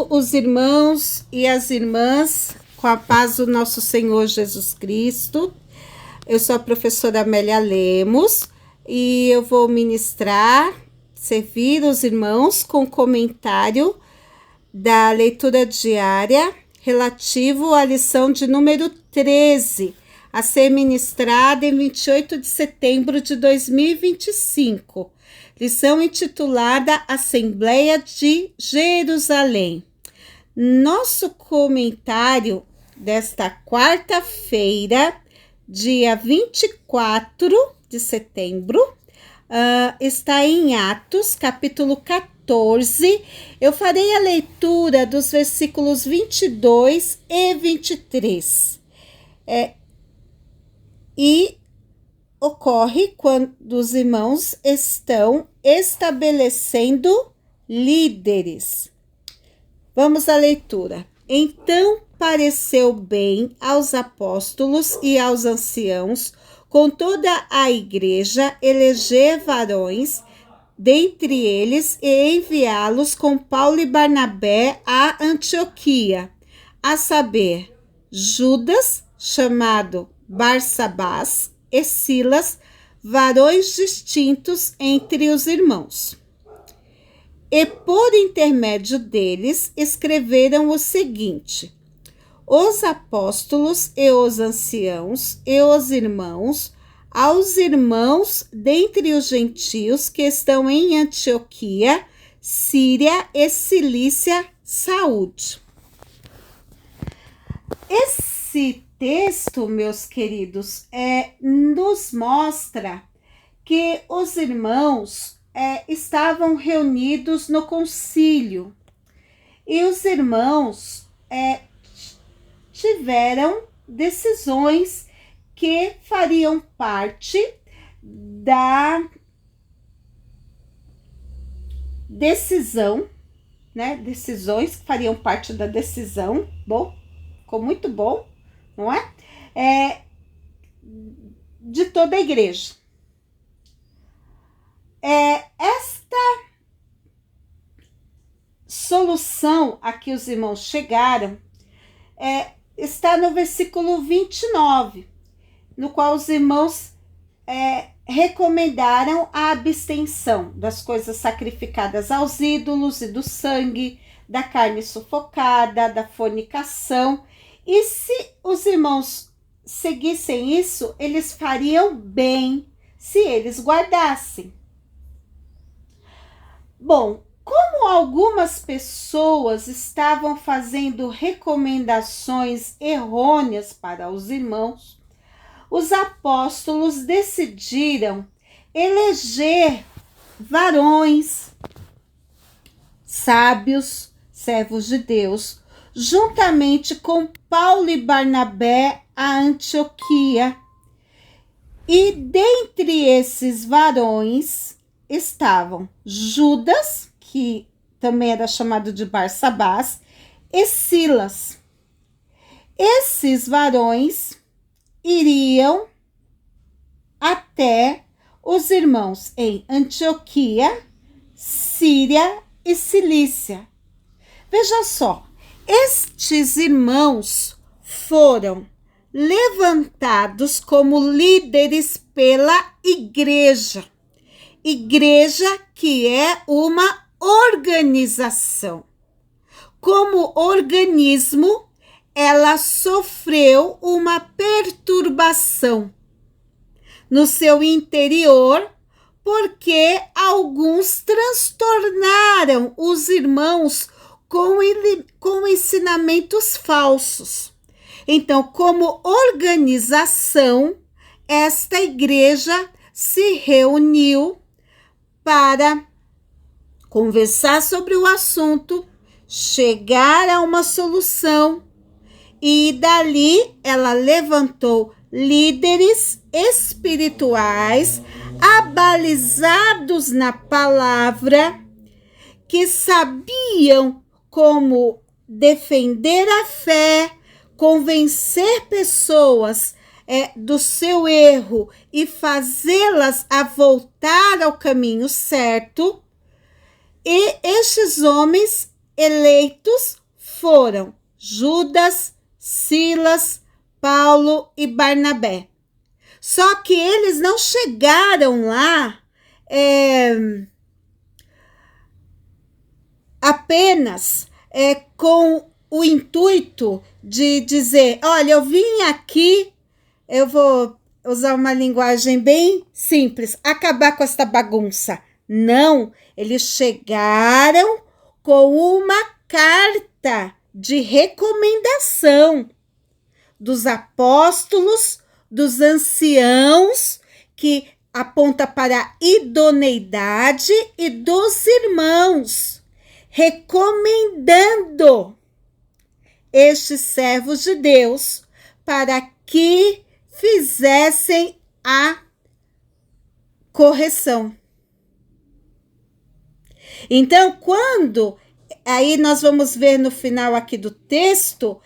Saúdo os irmãos e as irmãs com a paz do nosso Senhor Jesus Cristo. Eu sou a professora Amélia Lemos e eu vou servir os irmãos com comentário da leitura diária relativo à lição de número 13, a ser ministrada em 28 de setembro de 2025. Lição intitulada Assembleia de Jerusalém. Nosso comentário desta quarta-feira, dia 24 de setembro, está em Atos, capítulo 14. Eu farei a leitura dos versículos 22 e 23. E ocorre quando os irmãos estão estabelecendo líderes. Vamos à leitura. Então pareceu bem aos apóstolos e aos anciãos, com toda a igreja, eleger varões dentre eles e enviá-los com Paulo e Barnabé a Antioquia, a saber, Judas, chamado Barsabás, e Silas, varões distintos entre os irmãos. E por intermédio deles escreveram o seguinte: os apóstolos e os anciãos e os irmãos, aos irmãos dentre os gentios que estão em Antioquia, Síria e Cilícia, saúde. Esse texto, meus queridos, nos mostra que os irmãos estavam reunidos no concílio e os irmãos tiveram decisões que fariam parte da decisão, né? Decisões que fariam parte da decisão. Bom, ficou muito bom, não é? De toda a igreja. Esta solução a que os irmãos chegaram está no versículo 29, no qual os irmãos recomendaram a abstenção das coisas sacrificadas aos ídolos e do sangue, da carne sufocada, da fornicação. E se os irmãos seguissem isso, eles fariam bem se eles guardassem. Bom, como algumas pessoas estavam fazendo recomendações errôneas para os irmãos, os apóstolos decidiram eleger varões sábios, servos de Deus, juntamente com Paulo e Barnabé a Antioquia. E dentre esses varões estavam Judas, que também era chamado de Barsabás, e Silas. Esses varões iriam até os irmãos em Antioquia, Síria e Cilícia. Veja só, estes irmãos foram levantados como líderes pela igreja. Igreja que é uma organização. Como organismo, ela sofreu uma perturbação no seu interior, porque alguns transtornaram os irmãos com ensinamentos falsos. Então, como organização, esta igreja se reuniu para conversar sobre o assunto, chegar a uma solução, e dali ela levantou líderes espirituais abalizados na palavra, que sabiam como defender a fé, convencer pessoas do seu erro e fazê-las a voltar ao caminho certo. E estes homens eleitos foram Judas, Silas, Paulo e Barnabé. Só que eles não chegaram lá apenas com o intuito de dizer, olha, eu vim aqui, eu vou usar uma linguagem bem simples, acabar com essa bagunça. Não, eles chegaram com uma carta de recomendação dos apóstolos, dos anciãos, que aponta para a idoneidade, e dos irmãos, recomendando estes servos de Deus para que fizessem a correção. Então, quando aí nós vamos ver no final aqui do texto,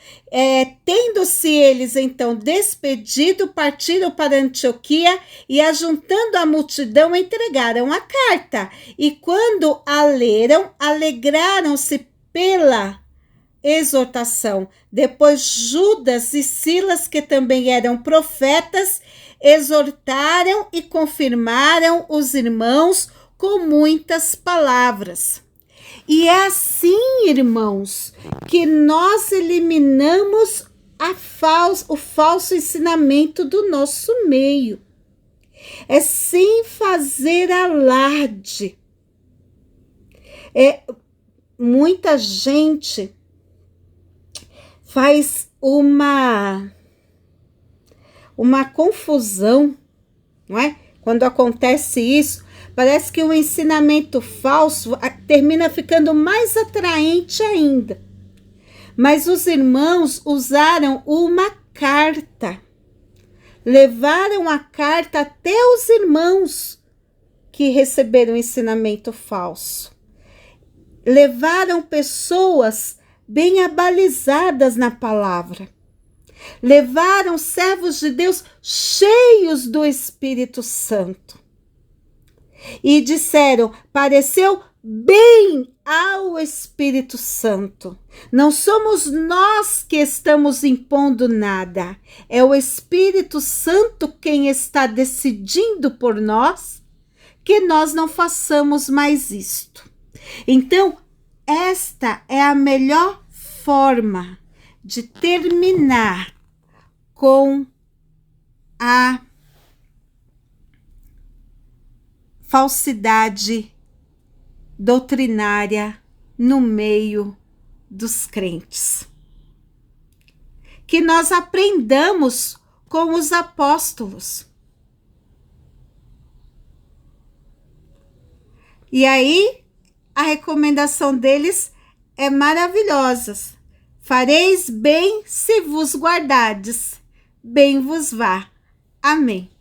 tendo-se eles então despedido, partiram para Antioquia e, ajuntando a multidão, entregaram a carta. E quando a leram, alegraram-se pela exortação. Depois Judas e Silas, que também eram profetas, exortaram e confirmaram os irmãos com muitas palavras. E é assim, irmãos, que nós eliminamos o falso ensinamento do nosso meio. É sem fazer alarde. Muita gente faz uma confusão, não é? Quando acontece isso, parece que o ensinamento falso termina ficando mais atraente ainda. Mas os irmãos usaram uma carta, levaram a carta até os irmãos que receberam o ensinamento falso. Levaram pessoas bem abalizadas na palavra. Levaram servos de Deus cheios do Espírito Santo. E disseram, pareceu bem ao Espírito Santo. Não somos nós que estamos impondo nada. É o Espírito Santo quem está decidindo por nós que nós não façamos mais isto. Então, esta é a melhor forma de terminar com a falsidade doutrinária no meio dos crentes. Que nós aprendamos com os apóstolos. E aí, a recomendação deles é maravilhosa. Fareis bem se vos guardardes, bem vos vá. Amém.